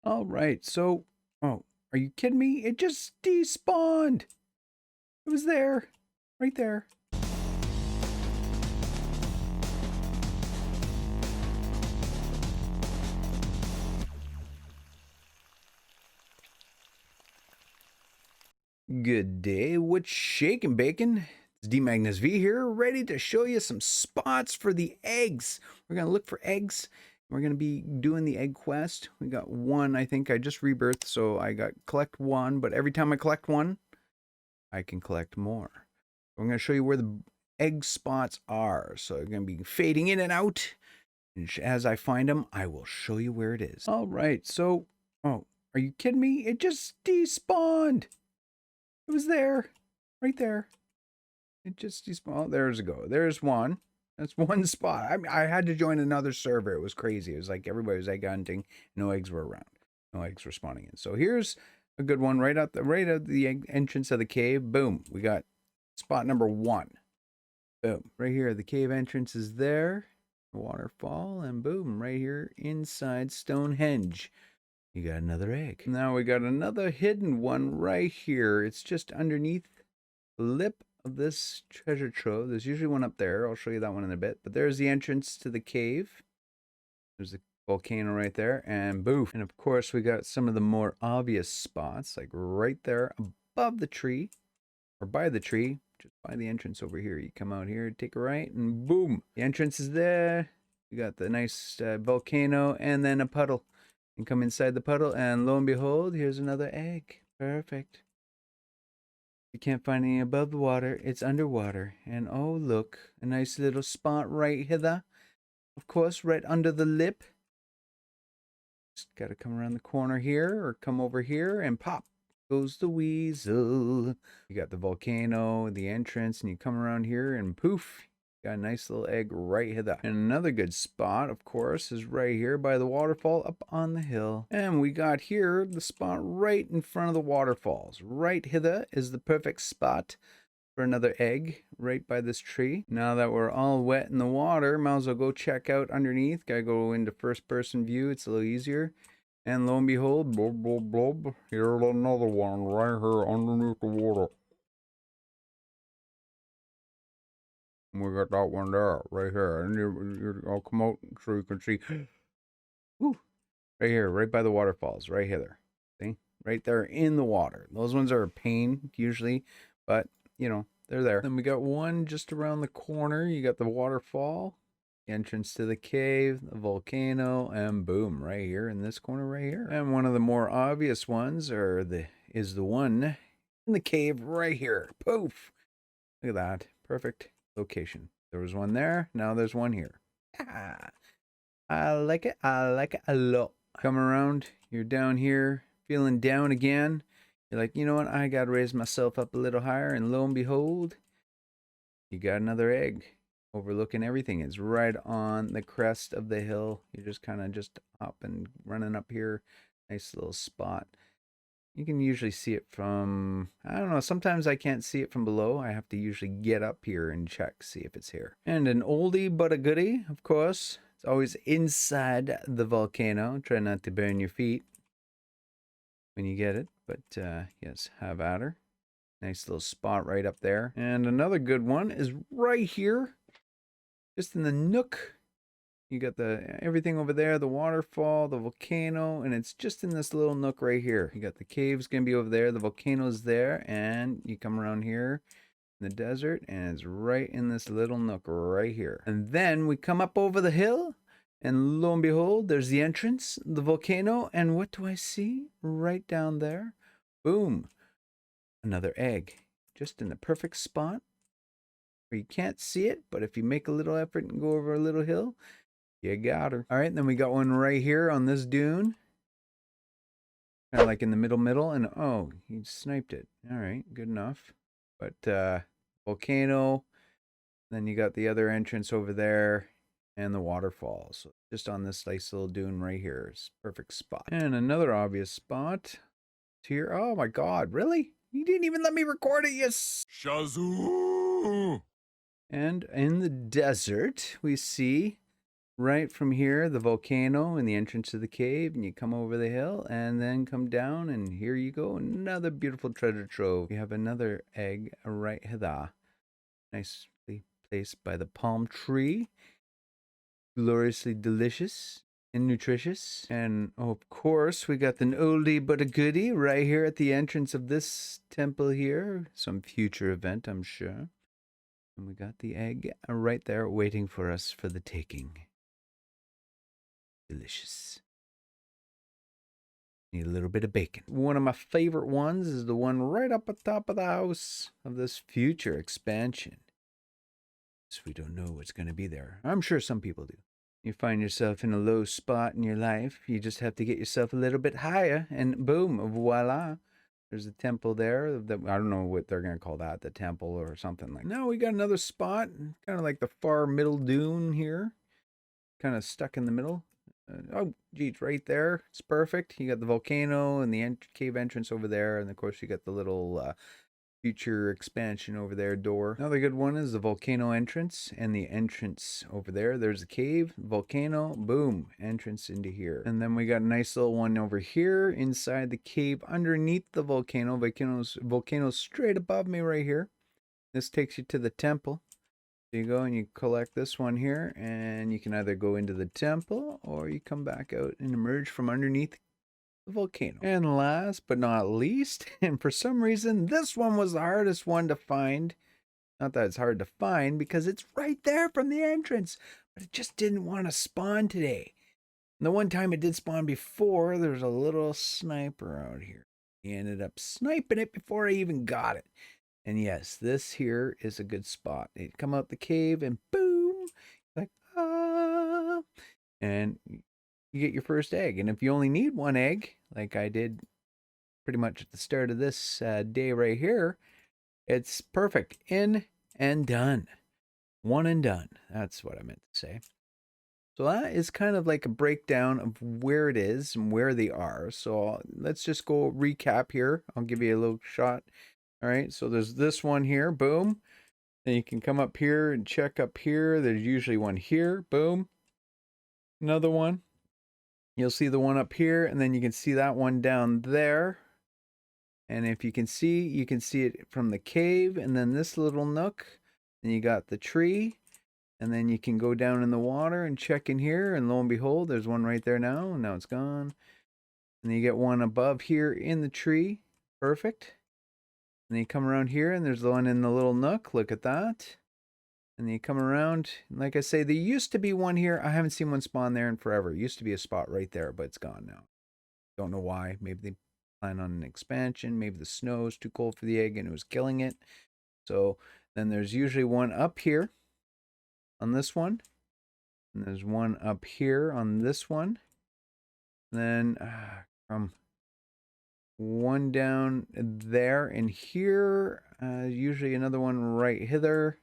All right, so, oh, are you kidding me? It just despawned. It was there, right there. Good day, what's shaking, bacon? It's D Magnus V here, ready to show you some spots for the eggs. We're gonna look for eggs. We're gonna be doing the egg quest. We got one, I think I just rebirthed, so I got collect one, but every time I collect one, I can collect more. I'm gonna show you where the egg spots are. So I'm gonna be fading in and out. And as I find them, I will show you where it is. All right, so, oh, are you kidding me? It just despawned. It was there, right there. It just despawned. Oh, there's a go. There's one. That's one spot. I had to join another server. It was crazy. It was like everybody was egg hunting. No eggs were around. No eggs were spawning in. So here's a good one right at the egg entrance of the cave. Boom. We got spot number 1. Boom. Right here, the cave entrance is there. Waterfall, and boom, right here inside Stonehenge. You got another egg. Now we got another hidden one right here. It's just underneath the lip of this treasure trove. There's usually one up there. I'll show you that one in a bit. But there's the entrance to the cave. There's the volcano right there, and boof. And of course, we got some of the more obvious spots, like right there above the tree, or by the tree, just by the entrance over here. You come out here, take a right, and boom, the entrance is there. You got the nice volcano, and then a puddle. And come inside the puddle, and lo and behold, here's another egg. Perfect. You can't find any above the water, it's underwater. And oh, look, a nice little spot right hither. Of course, right under the lip. Just gotta come around the corner here, or come over here, and pop goes the weasel. You got the volcano, the entrance, and you come around here, and poof, got a nice little egg right hither. And another good spot, of course, is right here by the waterfall up on the hill. And we got here the spot right in front of the waterfalls. Right hither is the perfect spot for another egg right by this tree. Now that we're all wet in the water, might as well go check out underneath. Gotta go into first person view, it's a little easier. And lo and behold, blob, blob, blob, here's another one right here underneath the water. And we got that one there, right here. And I'll come out so you can see. Woo! Right here, right by the waterfalls, right here. See? Right there in the water. Those ones are a pain, usually, but, you know, they're there. Then we got one just around the corner. You got the waterfall, entrance to the cave, the volcano, and boom, right here in this corner right here. And one of the more obvious ones is the one in the cave right here. Poof! Look at that. Perfect location. There was one there. Now there's one here. Ah, I like it. I like it a lot. Come around. You're down here, feeling down again. You're like, you know what? I got to raise myself up a little higher. And lo and behold, you got another egg overlooking everything. It's right on the crest of the hill. You're just kind of just up and running up here. Nice little spot. You can usually see it from, I don't know, sometimes I can't see it from below. I have to usually get up here and check, see if it's here. And an oldie but a goodie, of course. It's always inside the volcano. Try not to burn your feet when you get it. But yes, have at her. Nice little spot right up there. And another good one is right here. Just in the nook. You got everything over there, the waterfall, the volcano, and it's just in this little nook right here. You got the cave's gonna be over there, the volcano's there, and you come around here in the desert, and it's right in this little nook right here. And then we come up over the hill, and lo and behold, there's the entrance, the volcano, and what do I see? Right down there, boom, another egg, just in the perfect spot where you can't see it, but if you make a little effort and go over a little hill, you got her. All right, and then we got one right here on this dune. Kind of like in the middle, and oh, he sniped it. All right, good enough. But volcano, then you got the other entrance over there, and the waterfall. So just on this nice little dune right here. It's perfect spot. And another obvious spot here. Oh my God, really? You didn't even let me record it, yes. Shazoo! And in the desert, we see right from here, the volcano and the entrance to the cave, and you come over the hill and then come down, and here you go, another beautiful treasure trove. You have another egg right hither, nicely placed by the palm tree, gloriously delicious and nutritious. And of course, we got an oldie but a goodie right here at the entrance of this temple here, some future event, I'm sure. And we got the egg right there waiting for us for the taking. Delicious. Need a little bit of bacon. One of my favorite ones is the one right up at top of the house of this future expansion. So we don't know what's going to be there. I'm sure some people do. You find yourself in a low spot in your life. You just have to get yourself a little bit higher, and boom, voila. There's a temple there. I don't know what they're going to call that, the temple or something like that. Now we got another spot, kind of like the far middle dune here. Kind of stuck in the middle. Oh, geez, right there. It's perfect. You got the volcano and the cave entrance over there. And of course, you got the little future expansion over there door. Another good one is the volcano entrance and the entrance over there. There's a cave, volcano, boom, entrance into here. And then we got a nice little one over here inside the cave underneath the volcano. Volcano's straight above me right here. This takes you to the temple. So you go and you collect this one here, and you can either go into the temple or you come back out and emerge from underneath the volcano. And last but not least, and for some reason, this one was the hardest one to find. Not that it's hard to find because it's right there from the entrance, but it just didn't want to spawn today. And the one time it did spawn before, there was a little sniper out here. He ended up sniping it before I even got it. And yes, this here is a good spot. You come out the cave and boom, like, ah, and you get your first egg. And if you only need one egg, like I did pretty much at the start of this day right here, it's perfect. In and done. One and done. That's what I meant to say. So that is kind of like a breakdown of where it is and where they are. So let's just go recap here. I'll give you a little shot. All right, so there's this one here, boom. Then you can come up here and check up here. There's usually one here, boom. Another one. You'll see the one up here, and then you can see that one down there. And if you can see it from the cave, and then this little nook. Then you got the tree, and then you can go down in the water and check in here, and lo and behold, there's one right there now, and now it's gone. And then you get one above here in the tree. Perfect. And then you come around here, and there's the one in the little nook. Look at that. And then you come around. Like I say, there used to be one here. I haven't seen one spawn there in forever. It used to be a spot right there, but it's gone now. Don't know why. Maybe they plan on an expansion. Maybe the snow is too cold for the egg and it was killing it. So then there's usually one up here on this one. And there's one up here on this one. And then from one down there and here, usually another one right hither.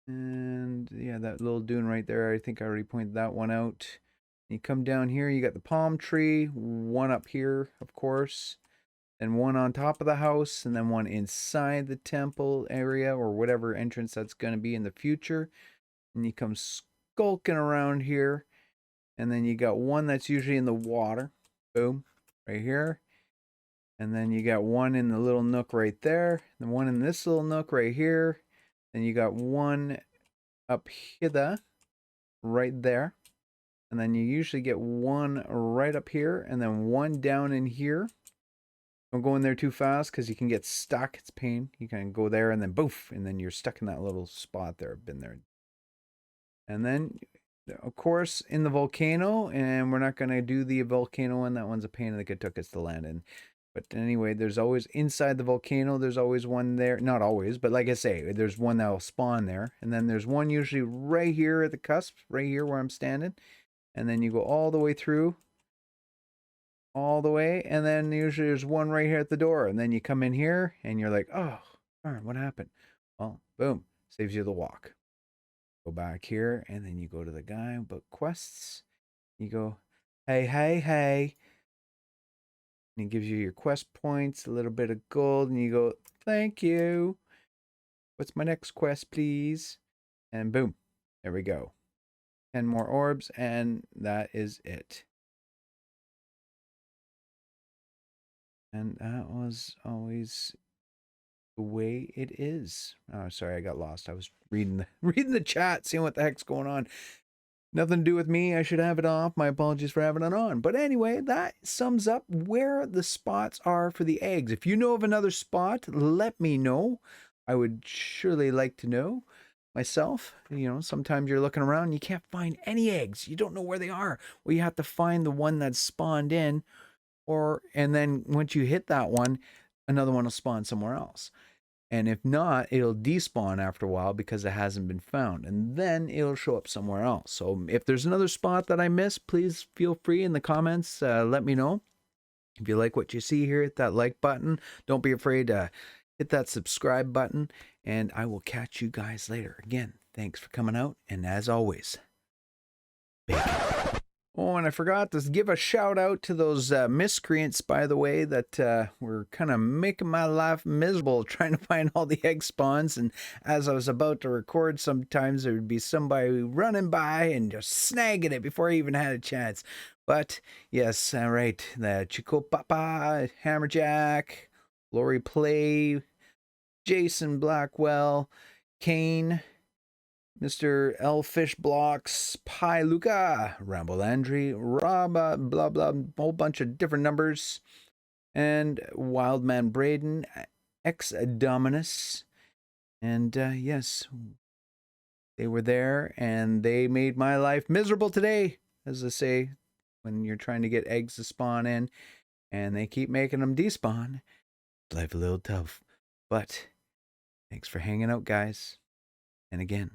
And yeah, that little dune right there, I think I already pointed that one out. You come down here, you got the palm tree, one up here, of course, and one on top of the house, and then one inside the temple area or whatever entrance that's going to be in the future. And you come skulking around here, and then you got one that's usually in the water, boom, right here. And then you got one in the little nook right there, and one in this little nook right here. Then you got one up hither, right there. And then you usually get one right up here, and then one down in here. Don't go in there too fast because you can get stuck. It's pain. You can go there and then boof, and then you're stuck in that little spot there. I've been there. And then, of course, in the volcano, and we're not going to do the volcano one. That one's a pain in the good took us to land in. But anyway, there's always inside the volcano, there's always one there. Not always, but like I say, there's one that will spawn there. And then there's one usually right here at the cusp, right here where I'm standing. And then you go all the way through, all the way. And then usually there's one right here at the door. And then you come in here and you're like, oh, darn, what happened? Well, boom, saves you the walk. Go back here and then you go to the guy, book quests. You go, hey, hey, hey. And he gives you your quest points, a little bit of gold, and you go, thank you. What's my next quest, please? And boom, there we go. 10 more orbs, and that is it. And that was always the way it is. Oh, sorry, I got lost. I was reading the reading the chat, seeing what the heck's going on. Nothing to do with me. I should have it off. My apologies for having it on. But anyway, that sums up where the spots are for the eggs. If you know of another spot, let me know. I would surely like to know myself. You know, sometimes you're looking around and you can't find any eggs. You don't know where they are. Well, you have to find the one that's spawned in, and then once you hit that one, another one will spawn somewhere else. And if not, it'll despawn after a while because it hasn't been found. And then it'll show up somewhere else. So if there's another spot that I missed, please feel free in the comments. Let me know. If you like what you see here, hit that like button. Don't be afraid to hit that subscribe button. And I will catch you guys later. Again, thanks for coming out. And as always, bacon. Oh, and I forgot to give a shout out to those miscreants, by the way, that were kind of making my life miserable trying to find all the egg spawns. And as I was about to record, sometimes there would be somebody running by and just snagging it before I even had a chance. But yes, all right, the Chico Papa, Hammerjack, Lori Play, Jason Blackwell, Kane, Mr. Elfish Blocks, Pi Luca, Rambo Landry, Rob, blah, blah, whole bunch of different numbers, and Wildman Braden, Ex Dominus, and yes, they were there, and they made my life miserable today, as I say, when you're trying to get eggs to spawn in, and they keep making them despawn. Life a little tough, but thanks for hanging out, guys, and again,